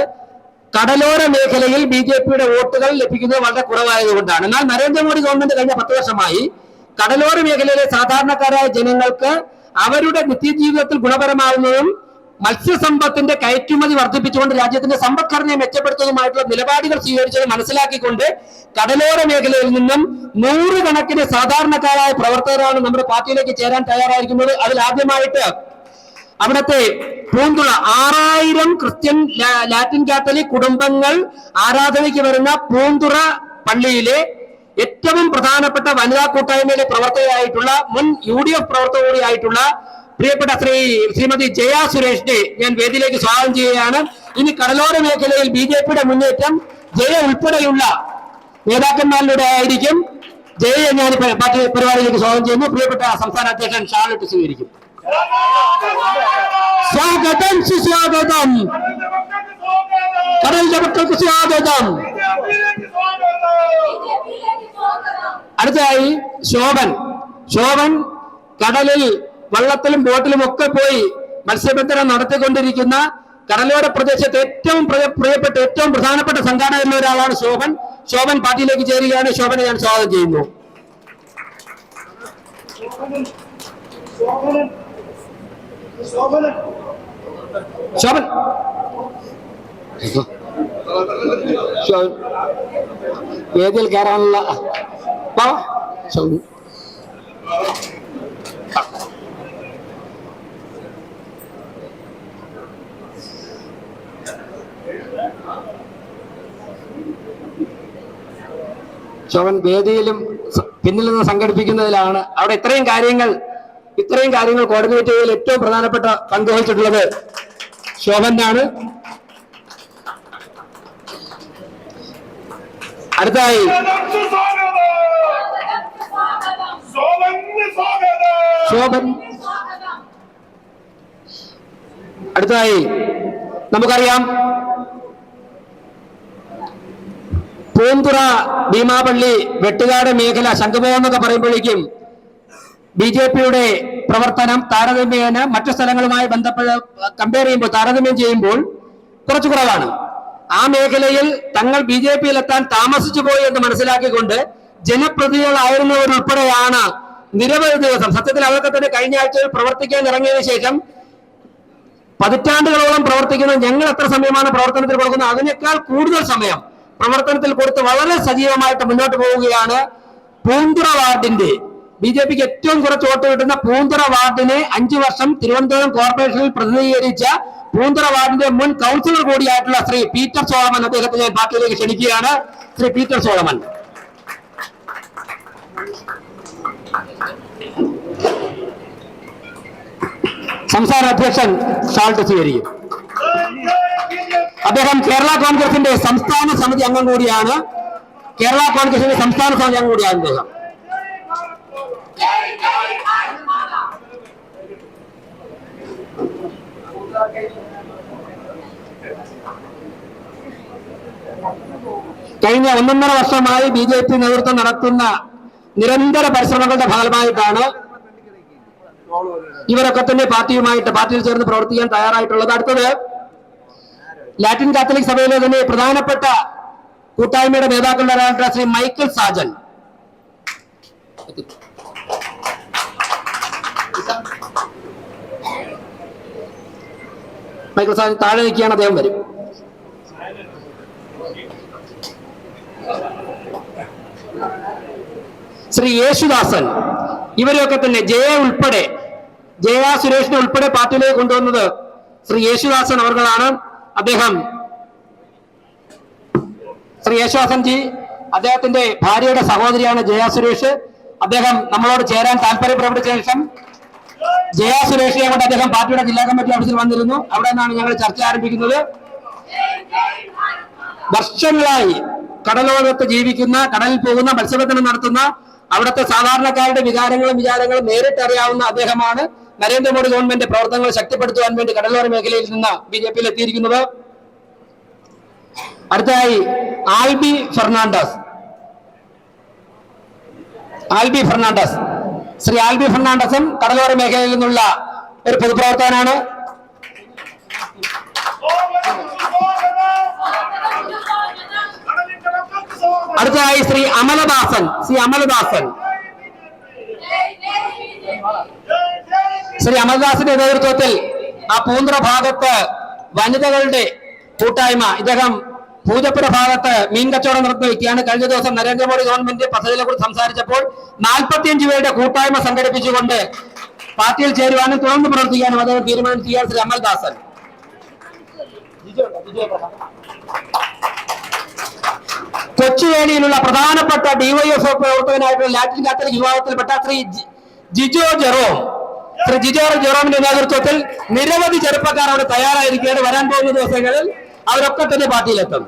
കടലോര മേഖലയിൽ BJPയുടെ വോട്ടുകൾ ലഭിക്കുന്നത് വളരെ കുറവായതുകൊണ്ടാണ്. എന്നാൽ നരേന്ദ്രമോദി ഗവൺമെന്റ് കഴിഞ്ഞ 10 വർഷമായി കടലോര മേഖലയിലെ സാധാരണക്കാരായ ജനങ്ങൾക്ക് അവരുടെ നിത്യജീവിതത്തിൽ ഗുണപരമാവുന്നതും മത്സ്യസമ്പത്തിന്റെ കയറ്റുമതി വർദ്ധിപ്പിച്ചുകൊണ്ട് രാജ്യത്തിന്റെ സമ്പദ്ഘടനയെ മെച്ചപ്പെടുത്തുന്നതുമായിട്ടുള്ള നിലപാടുകൾ സ്വീകരിച്ചത് മനസ്സിലാക്കിക്കൊണ്ട് കടലോര മേഖലയിൽ നിന്നും 100 കണക്കിന് സാധാരണക്കാരായ പ്രവർത്തകരാണ് നമ്മുടെ പാർട്ടിയിലേക്ക് ചേരാൻ തയ്യാറായിരിക്കുന്നത്. അതിൽ ആദ്യമായിട്ട് അവിടുത്തെ പൂന്തുറ 6000 ക്രിസ്ത്യൻ ലാറ്റിൻ കാത്തലിക് കുടുംബങ്ങൾ ആരാധനയ്ക്ക് വരുന്ന പൂന്തുറ പള്ളിയിലെ ഏറ്റവും പ്രധാനപ്പെട്ട വനിതാ കൂട്ടായ്മയിലെ പ്രവർത്തകയായിട്ടുള്ള മുൻ UDF പ്രവർത്തക കൂടിയായിട്ടുള്ള പ്രിയപ്പെട്ട ശ്രീമതി ജയ സുരേഷിനെ ഞാൻ വേദിയിലേക്ക് സ്വാഗതം ചെയ്യുകയാണ്. ഇനി കടലോര മേഖലയിൽ BJPയുടെ മുന്നേറ്റം ജയ ഉൾപ്പെടെയുള്ള നേതാക്കന്മാരിലൂടെ ആയിരിക്കും. ജയയെ ഞാൻ പാർട്ടി പരിപാടിയിലേക്ക് സ്വാഗതം ചെയ്യുന്നു. പ്രിയപ്പെട്ട സംസ്ഥാന അധ്യക്ഷൻ ഷാളിട്ട് സ്വീകരിക്കും. സ്വാഗതം, സുസ്വാഗതം. കടലിന്റെ മക്കൾക്ക് സ്വാഗതം. അടുത്തതായി ശോഭൻ കടലിൽ വള്ളത്തിലും ബോട്ടിലും ഒക്കെ പോയി മത്സ്യബന്ധനം നടത്തിക്കൊണ്ടിരിക്കുന്ന കടലോര പ്രദേശത്ത് ഏറ്റവും പ്രിയപ്പെട്ട ഏറ്റവും പ്രധാനപ്പെട്ട സംഘാടകരിൽ ഒരാളാണ് ശോഭൻ പാർട്ടിയിലേക്ക് ചേരുകയാണ്. ശോഭനെ ഞാൻ സ്വാഗതം ചെയ്യുന്നു. ശോഭൻ വേദിയിൽ കയറാനുള്ള ശോഭൻ വേദിയിലും പിന്നിൽ നിന്ന് സംഘടിപ്പിക്കുന്നതിലാണ്. അവിടെ ഇത്രയും കാര്യങ്ങൾ കോർഡിനേറ്റ് ചെയ്തതിൽ ഏറ്റവും പ്രധാനപ്പെട്ട പങ്ക് വഹിച്ചിട്ടുള്ളത് ശോഭനാണ്. അടുത്തതായി നമുക്കറിയാം പൂന്തുറ, ഭീമാപള്ളി, വെട്ടുകാട് മേഖല, ശംഖുമുഖം എന്നൊക്കെ പറയുമ്പോഴേക്കും BJPയുടെ പ്രവർത്തനം താരതമ്യേന മറ്റു സ്ഥലങ്ങളുമായി കമ്പയർ ചെയ്യുമ്പോൾ താരതമ്യം ചെയ്യുമ്പോൾ കുറച്ചു കുറവാണ്. ആ മേഖലയിൽ തങ്ങൾ BJPയിൽ എത്താൻ താമസിച്ചു പോയി എന്ന് മനസ്സിലാക്കിക്കൊണ്ട് ജനപ്രതിനിധികളായിരുന്നവരുൾപ്പെടെയാണ് നിരവധി ദിവസം, സത്യത്തിൽ അതൊക്കെ തന്നെ കഴിഞ്ഞ ആഴ്ചയിൽ പ്രവർത്തിക്കാൻ ഇറങ്ങിയതിനു ശേഷം പതിറ്റാണ്ടുകളോളം പ്രവർത്തിക്കുന്ന ഞങ്ങൾ എത്ര സമയമാണ് പ്രവർത്തനത്തിൽ കൊടുക്കുന്നത് അതിനേക്കാൾ കൂടുതൽ സമയം പ്രവർത്തനത്തിൽ കൊടുത്ത് വളരെ സജീവമായിട്ട് മുന്നോട്ട് പോവുകയാണ്. പൂന്തുറ വാർഡിന്റെ BJPക്ക് ഏറ്റവും കുറച്ച് വോട്ട് കിട്ടുന്ന പൂന്തുറ വാർഡിനെ 5 വർഷം തിരുവനന്തപുരം കോർപ്പറേഷനിൽ പ്രതിനിധീകരിച്ച പൂന്തുറ വാർഡിന്റെ മുൻ കൗൺസിലർ കൂടിയായിട്ടുള്ള ശ്രീ പീറ്റർ സോളമൻ, അദ്ദേഹത്തെ ഞാൻ പാർട്ടിയിലേക്ക് ക്ഷണിക്കുകയാണ്. Shri Peter Solomon. സംസ്ഥാന അധ്യക്ഷൻ ഷാൾട്ട് സ്വീകരിക്കും. അദ്ദേഹം കേരള കോൺഗ്രസിന്റെ സംസ്ഥാന സമിതി അംഗം കൂടിയാണ്. അദ്ദേഹം കഴിഞ്ഞ 1.5 വർഷമായി BJP നേതൃത്വം നടത്തുന്ന നിരന്തര പരിശ്രമങ്ങളുടെ ഭാഗമായിട്ടാണ് ഇവരൊക്കെ തന്നെ പാർട്ടിയിൽ ചേർന്ന് പ്രവർത്തിക്കാൻ തയ്യാറായിട്ടുള്ളത്. അടുത്തത് ലാറ്റിൻ കാത്തലിക് സഭയിലെ തന്നെ പ്രധാനപ്പെട്ട കൂട്ടായ്മയുടെ നേതാക്കളുടെ ശ്രീ മൈക്കിൾ സാജൻ. താഴെ നിൽക്കുകയാണ്, അദ്ദേഹം വരും. ശ്രീ യേശുദാസൻ. ഇവരെയൊക്കെ തന്നെ ജയ ഉൾപ്പെടെ ജയ സുരേഷിനെ ഉൾപ്പെടെ പാർട്ടിയിലേക്ക് കൊണ്ടുവന്നത് ശ്രീ യേശുദാസൻ അവർകളാണ്. അദ്ദേഹം ശ്രീ യേശുദാസൻ ജി, അദ്ദേഹത്തിന്റെ ഭാര്യയുടെ സഹോദരിയാണ് ജയ സുരേഷ്. അദ്ദേഹം നമ്മളോട് ചേരാൻ താല്പര്യം പ്രകടിപ്പിച്ച ശേഷം ജയ സുരേഷിനെ കൊണ്ട് അദ്ദേഹം പാർട്ടിയുടെ ജില്ലാ കമ്മിറ്റി ഓഫീസിൽ വന്നിരുന്നു. അവിടെ നിന്നാണ് ഞങ്ങൾ ചർച്ച ആരംഭിക്കുന്നത്. വർഷങ്ങളായി കടലോരത്ത് ജീവിക്കുന്ന, കടലിൽ പോകുന്ന, മത്സ്യബന്ധനം നടത്തുന്ന അവിടുത്തെ സാധാരണക്കാരുടെ വികാരങ്ങളും വിചാരങ്ങളും നേരിട്ടറിയാവുന്ന അദ്ദേഹമാണ് നരേന്ദ്രമോദി ഗവൺമെന്റ് പ്രവർത്തനങ്ങൾ ശക്തിപ്പെടുത്തുവാൻ വേണ്ടി കടലോര മേഖലയിൽ നിന്ന് BJP-യിൽ എത്തിയിരിക്കുന്നത്. അടുത്തതായി ആൽബി ഫെർണാണ്ടസ്. ശ്രീ ആൽബി ഫെർണാണ്ടസും കടലോര മേഖലയിൽ നിന്നുള്ള ഒരു പൊതുപ്രവർത്തകനാണ്. അടുത്തതായി ശ്രീ അമലദാസൻ. ശ്രീ അമൽദാസിന്റെ നേതൃത്വത്തിൽ ആ പൂന്തുറ ഭാഗത്ത് വനിതകളുടെ കൂട്ടായ്മ, ഇദ്ദേഹം പൂജപ്പുര ഭാഗത്ത് മീൻ കച്ചവടം നടത്തുന്ന വ്യക്തിയാണ്. കഴിഞ്ഞ ദിവസം നരേന്ദ്രമോദി ഗവൺമെന്റ് പദ്ധതികളെ കുറിച്ച് സംസാരിച്ചപ്പോൾ 45 പേരുടെ കൂട്ടായ്മ സംഘടിപ്പിച്ചുകൊണ്ട് പാർട്ടിയിൽ ചേരുവാനും തുടർന്ന് പ്രവർത്തിക്കാനും അദ്ദേഹം തീരുമാനിക്കുകയാണ്. ശ്രീ അമൽദാസൻ. കൊച്ചുവേലിയിലുള്ള പ്രധാനപ്പെട്ട DYFI പ്രവർത്തകനായിട്ടുള്ള ലാറ്റിൻ കാത്തലിക് വിഭാഗത്തിൽപ്പെട്ട ശ്രീ ജിജോ ജെറോമിന്റെ നേതൃത്വത്തിൽ നിരവധി ചെറുപ്പക്കാർ അവിടെ തയ്യാറായിരിക്കുകയാണ്. വരാൻ പോകുന്ന ദിവസങ്ങളിൽ അവരൊക്കെ തന്നെ പാർട്ടിയിലെത്തും.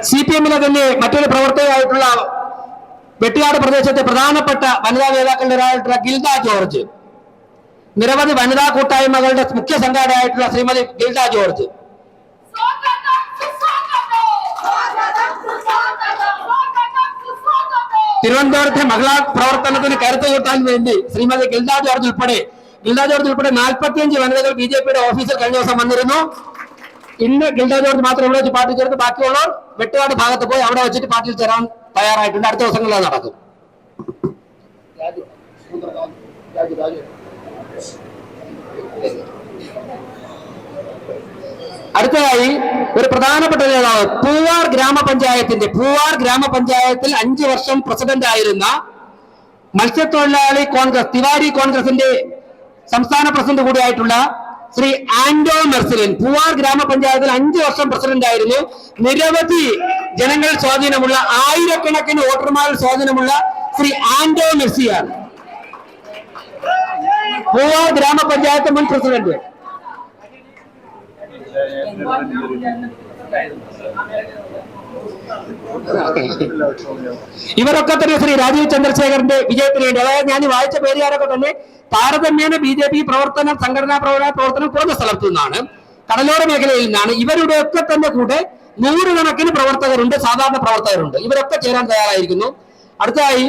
CPM-ലെ തന്നെ മറ്റൊരു പ്രവർത്തകയായിട്ടുള്ള വെട്ടിയാട് പ്രദേശത്തെ പ്രധാനപ്പെട്ട വനിതാ നേതാക്കളുടെ ഒരാളായിട്ടുള്ള ഗിൽഡ ജോർജ്, നിരവധി വനിതാ കൂട്ടായ്മകളുടെ മുഖ്യ സംഘാടകയായിട്ടുള്ള ശ്രീമതി ഗിൽഡ ജോർജ്, തിരുവനന്തപുരത്തെ മഹിളാ പ്രവർത്തനത്തിന് കരുത്ത് കൂട്ടാൻ വേണ്ടി ശ്രീമതി ഗിൽഡ ജോർജ് ഉൾപ്പെടെ 45 വനിതകൾ BJP-യുടെ ഓഫീസിൽ കഴിഞ്ഞ ദിവസം വന്നിരുന്നു. ഇന്ന് ഗിൽഡ ജോർജ് മാത്രം ഇവിടെ വെച്ച് പാർട്ടി ചേർത്ത് ബാക്കിയുള്ളവർ വെട്ടുകാട് ഭാഗത്ത് പോയി അവിടെ വെച്ചിട്ട് പാർട്ടിയിൽ ചേരാൻ തയ്യാറായിട്ടുണ്ട്. അടുത്ത ദിവസങ്ങളിൽ അത് നടക്കും. അടുത്തതായി ഒരു പ്രധാനപ്പെട്ട നേതാവ് പൂവാർ ഗ്രാമപഞ്ചായത്തിൽ 5 വർഷം പ്രസിഡന്റ് ആയിരുന്ന മത്സ്യത്തൊഴിലാളി കോൺഗ്രസ് തിവാരി കോൺഗ്രസിന്റെ സംസ്ഥാന പ്രസിഡന്റ് കൂടിയായിട്ടുള്ള ശ്രീ ആന്റോ മെർസിലിൻ പൂവാർ ഗ്രാമപഞ്ചായത്തിൽ 5 വർഷം പ്രസിഡന്റ് ആയിരുന്നു. നിരവധി ജനങ്ങൾ സ്വാധീനമുള്ള, ആയിരക്കണക്കിന് വോട്ടർമാരിൽ സ്വാധീനമുള്ള ശ്രീ ആന്റോ മെർസിയാണ് പൂവാർ ഗ്രാമപഞ്ചായത്ത് മുൻ പ്രസിഡന്റ്. ഇവരൊക്കെ തന്നെ ശ്രീ രാജീവ് ചന്ദ്രശേഖരന്റെ വിജയത്തിന് വേണ്ടി, അതായത് ഞാൻ വായിച്ച പേരുകാരൊക്കെ തന്നെ താരതമ്യേന BJP സംഘടനാ പ്രവർത്തനം കുറഞ്ഞ സ്ഥലത്തു നിന്നാണ്, കടലോര മേഖലയിൽ നിന്നാണ്. ഇവരുടെ ഒക്കെ തന്നെ കൂടെ 100 കണക്കിന് പ്രവർത്തകരുണ്ട്, സാധാരണ പ്രവർത്തകരുണ്ട്. ഇവരൊക്കെ ചേരാൻ തയ്യാറായിരിക്കുന്നു. അടുത്തതായി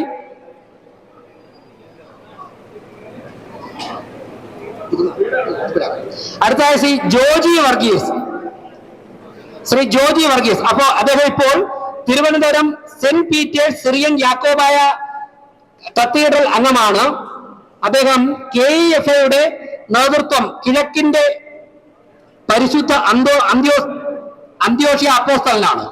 ശ്രീ ജോജി വർഗീസ്. അപ്പോ അദ്ദേഹം ഇപ്പോൾ Thiruvananthapuram Saint Peter's Syrian Yakobaya cathedral അംഗമാണ്. അദ്ദേഹം KEFA-യുടെ നേതൃത്വം കിഴക്കിന്റെ പരിശുദ്ധ അന്ത്യോഷ്യ അപ്പോസ്തലനാണ്.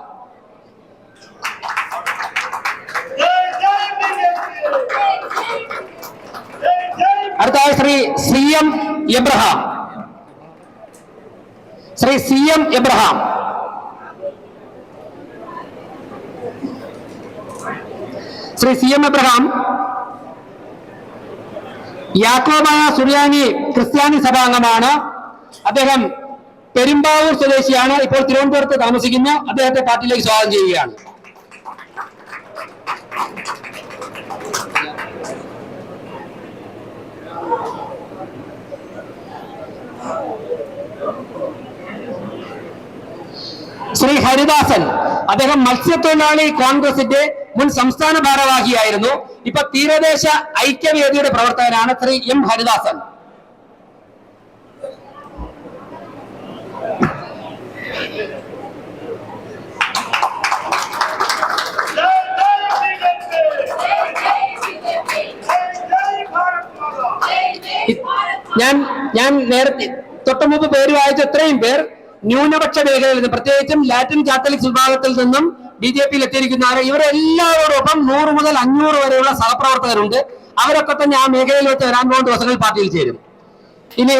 അടുത്തതായി Shri CM Abraham. Shri CM Abraham Yakobaya Suriyani ക്രിസ്ത്യാനി സഭാംഗമാണ്. അദ്ദേഹം പെരുമ്പാവൂർ സ്വദേശിയാണ്. ഇപ്പോൾ തിരുവനന്തപുരത്ത് താമസിക്കുന്നു. അദ്ദേഹത്തെ പാർട്ടിയിലേക്ക് സ്വാഗതം ചെയ്യുകയാണ്. ശ്രീ ഹരിദാസൻ, അദ്ദേഹം മത്സ്യത്തൊഴിലാളി കോൺഗ്രസിന്റെ മുൻ സംസ്ഥാന ഭാരവാഹിയായിരുന്നു. ഇപ്പൊ തീരദേശ ഐക്യവേദിയുടെ പ്രവർത്തകനാണ് ശ്രീ M ഹരിദാസൻ. ഞാൻ നേരത്തെ തൊട്ടുമുമ്പ് പേര് വായിച്ച ഇത്രയും പേർ ന്യൂനപക്ഷ മേഖലയിൽ നിന്ന്, പ്രത്യേകിച്ചും ലാറ്റിൻ കാത്തലിക് വിഭാഗത്തിൽ നിന്നും BJP-യിൽ എത്തിയിരിക്കുന്നവർ ഇവരെല്ലാവരോടൊപ്പം 100 മുതൽ 500 വരെയുള്ള സഹപ്രവർത്തകരുണ്ട്. അവരൊക്കെ തന്നെ ആ മേഖലയിൽ വെച്ച് വരാൻ പോകുന്ന ദിവസങ്ങളിൽ പാർട്ടിയിൽ ചേരും. ഇനി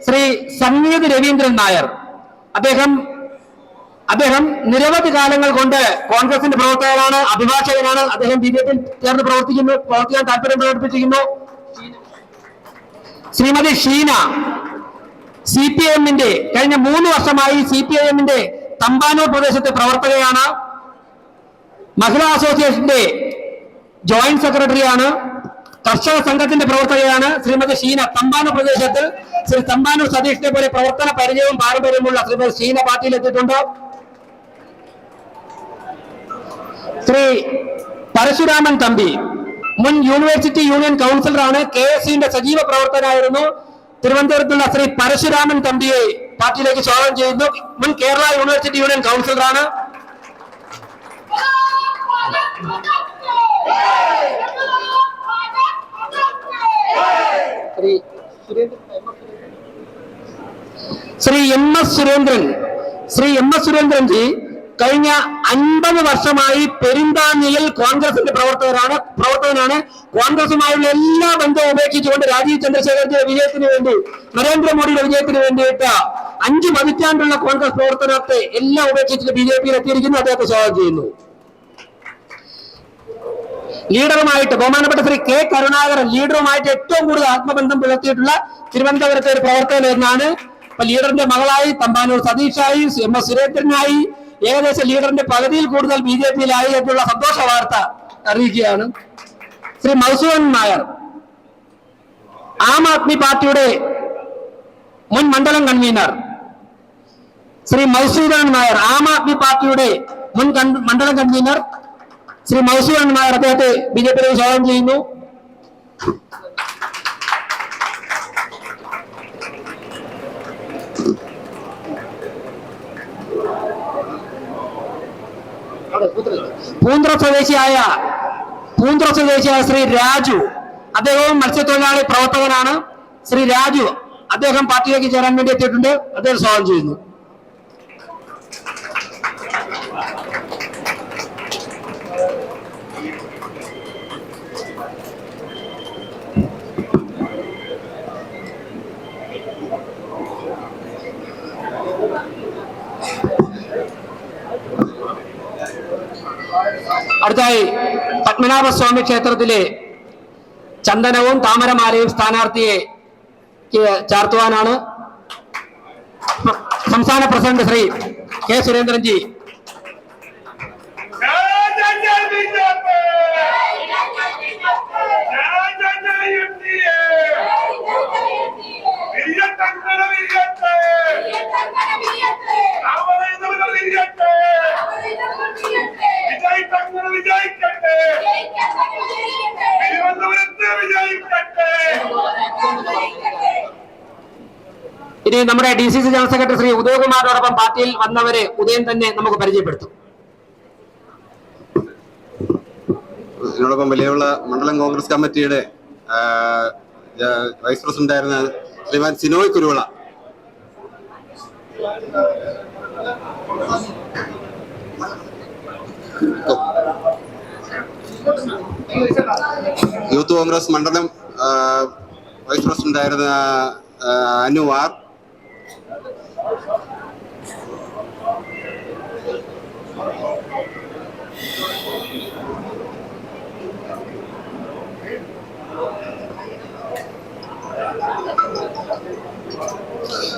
ശ്രീ സംഗീത് രവീന്ദ്രൻ നായർ, അദ്ദേഹം നിരവധി കാലങ്ങൾ കൊണ്ട് കോൺഗ്രസിന്റെ പ്രവർത്തകനാണ്, അഭിഭാഷകനാണ്. അദ്ദേഹം BJP-യിൽ ചേർന്ന് പ്രവർത്തിക്കാൻ താല്പര്യം പ്രകടിപ്പിച്ചിരിക്കുന്നു. ശ്രീമതി ഷീന CPIM-ന്റെ കഴിഞ്ഞ 3 വർഷമായി CPIM-ന്റെ തമ്പാനൂർ പ്രദേശത്തെ പ്രവർത്തകയാണ്. മഹിളാ അസോസിയേഷന്റെ ജോയിന്റ് സെക്രട്ടറിയാണ്. കർഷക സംഘത്തിന്റെ പ്രവർത്തകയാണ്. ശ്രീമതി ഷീന തമ്പാനൂർ പ്രദേശത്തിൽ ശ്രീ തമ്പാനൂർ സതീഷിനെ പോലെ പ്രവർത്തന പരിചയവും പാരമ്പര്യമുള്ള ശ്രീമതി ഷീന പാർട്ടിയിൽ എത്തിയിട്ടുണ്ട്. ശ്രീ പരശുരാമൻ തമ്പി മുൻ യൂണിവേഴ്സിറ്റി യൂണിയൻ കൗൺസിലറാണ്. KSU-ന്റെ സജീവ പ്രവർത്തകനായിരുന്നു. തിരുവനന്തപുരത്തുള്ള ശ്രീ പരശുരാമൻ തമ്പിയെ പാർട്ടിയിലേക്ക് സ്വാഗതം ചെയ്യുന്നു. മുൻ കേരള യൂണിവേഴ്സിറ്റി യൂണിയൻ കൗൺസിലറാണ്. ശ്രീ MS സുരേന്ദ്രൻജി കഴിഞ്ഞ 50 വർഷമായി പെരിന്താനിയിൽ കോൺഗ്രസിന്റെ പ്രവർത്തകനാണ്. കോൺഗ്രസുമായുള്ള എല്ലാ ബന്ധവും ഉപേക്ഷിച്ചുകൊണ്ട് രാജീവ് ചന്ദ്രശേഖരന്റെ വിജയത്തിന് വേണ്ടി, നരേന്ദ്രമോദിയുടെ വിജയത്തിന് വേണ്ടിയിട്ട് 5 പതിറ്റാണ്ടുള്ള കോൺഗ്രസ് പ്രവർത്തനത്തെ എല്ലാം ഉപേക്ഷിച്ചിട്ട് BJP-യിൽ എത്തിയിരിക്കുന്നു. അദ്ദേഹത്തെ സ്വാഗതം ചെയ്യുന്നു. ലീഡറുമായിട്ട് ബഹുമാനപ്പെട്ട ശ്രീ K കരുണാകരൻ ലീഡറുമായിട്ട് ഏറ്റവും കൂടുതൽ ആത്മബന്ധം പുലർത്തിയിട്ടുള്ള തിരുവനന്തപുരത്തെ ഒരു പ്രവർത്തകൻ എന്നാണ്. അപ്പൊ ലീഡറിന്റെ മകളായി തമ്പാനൂർ സതീഷായി, MS സുരേന്ദ്രനായി, ഏകദേശം ലീഡറിന്റെ പകുതിയിൽ കൂടുതൽ BJP-യിലായി എന്നുള്ള സന്തോഷ വാർത്ത അറിയിക്കുകയാണ്. ശ്രീ മധുസൂദൻ നായർ ആം ആദ്മി പാർട്ടിയുടെ മുൻ മണ്ഡലം കൺവീനർ. ശ്രീ മധുസൂദൻ നായർ ആം ആദ്മി പാർട്ടിയുടെ മുൻ മണ്ഡലം കൺവീനർ ശ്രീ മധുസൂദൻ നായർ അദ്ദേഹത്തെ BJP-യിലേക്ക് സ്വാഗതം ചെയ്യുന്നു. പൂന്ത്ര സ്വദേശിയായ ശ്രീ രാജു, അദ്ദേഹവും മത്സ്യത്തൊഴിലാളി പ്രവർത്തകനാണ്. ശ്രീ രാജു അദ്ദേഹം പാർട്ടിയിലേക്ക് ചേരാൻ വേണ്ടി എത്തിയിട്ടുണ്ട്. അദ്ദേഹം സ്വാഗതം ചെയ്യുന്നു. അടുത്തായി പത്മനാഭസ്വാമി ക്ഷേത്രത്തിലെ ചന്ദനവും താമരമാലയും സ്ഥാനാർത്ഥിയെ ചാർത്തുവാനാണ് സംസ്ഥാന പ്രസിഡന്റ് ശ്രീ K സുരേന്ദ്രൻജി. ഇനി നമ്മുടെ DCC ജനറൽ സെക്രട്ടറി ശ്രീ ഉദയകുമാറിനോടൊപ്പം പാർട്ടിയിൽ വന്നവരെ ഉദയൻ തന്നെ നമുക്ക് പരിചയപ്പെടുത്തും. ഇതിനോടൊപ്പം വലിയുള്ള മണ്ഡലം കോൺഗ്രസ് കമ്മിറ്റിയുടെ വൈസ് പ്രസിഡന്റ് ആയിരുന്ന ശ്രീമാൻ സിനോയ് കുരുവിള, യൂത്ത് കോൺഗ്രസ് മണ്ഡലം വൈസ് പ്രസിഡന്റ് ആയിരുന്ന അനുവാർ,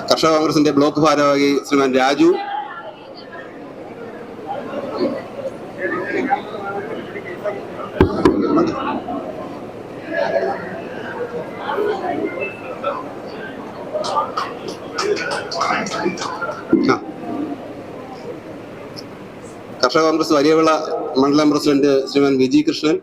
കർഷക കോൺഗ്രസിന്റെ ബ്ലോക്ക് ഭാരവാഹി ശ്രീമാൻ രാജു, കർഷക കോൺഗ്രസ് വലിയവിള മണ്ഡലം പ്രസിഡന്റ് ശ്രീമാൻ വിജി കൃഷ്ണൻ,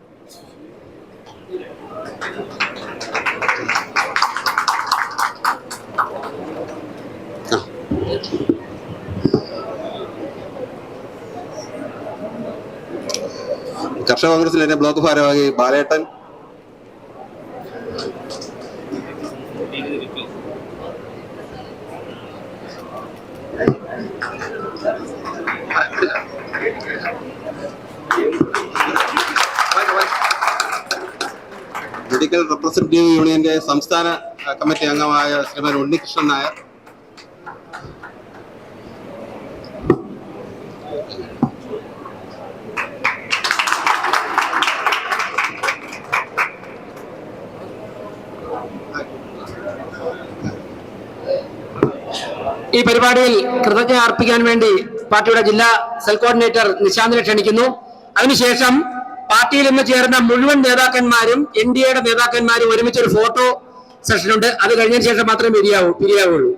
കർഷക കോൺഗ്രസിന്റെ ബ്ലോക്ക് ഭാരവാഹി ബാലേട്ടൻ, മെഡിക്കൽ റെപ്രസെന്റേറ്റീവ് യൂണിയന്റെ സംസ്ഥാന കമ്മിറ്റി അംഗമായ ശ്രീമാൻ ഉണ്ണികൃഷ്ണൻ നായർ, ഈ പരിപാടിയിൽ കൃതജ്ഞത അർപ്പിക്കാൻ വേണ്ടി പാർട്ടിയുടെ ജില്ലാ സെൽ കോർഡിനേറ്റർ നിശാന്തിനെ ക്ഷണിക്കുന്നു. അതിനുശേഷം പാർട്ടിയിൽ ഇന്ന് ചേർന്ന മുഴുവൻ നേതാക്കന്മാരും NDAയുടെ നേതാക്കന്മാരും ഒരുമിച്ചൊരു ഫോട്ടോ സെഷനുണ്ട്. അത് കഴിഞ്ഞതിന് ശേഷം മാത്രമേ പിരിയാവുള്ളൂ.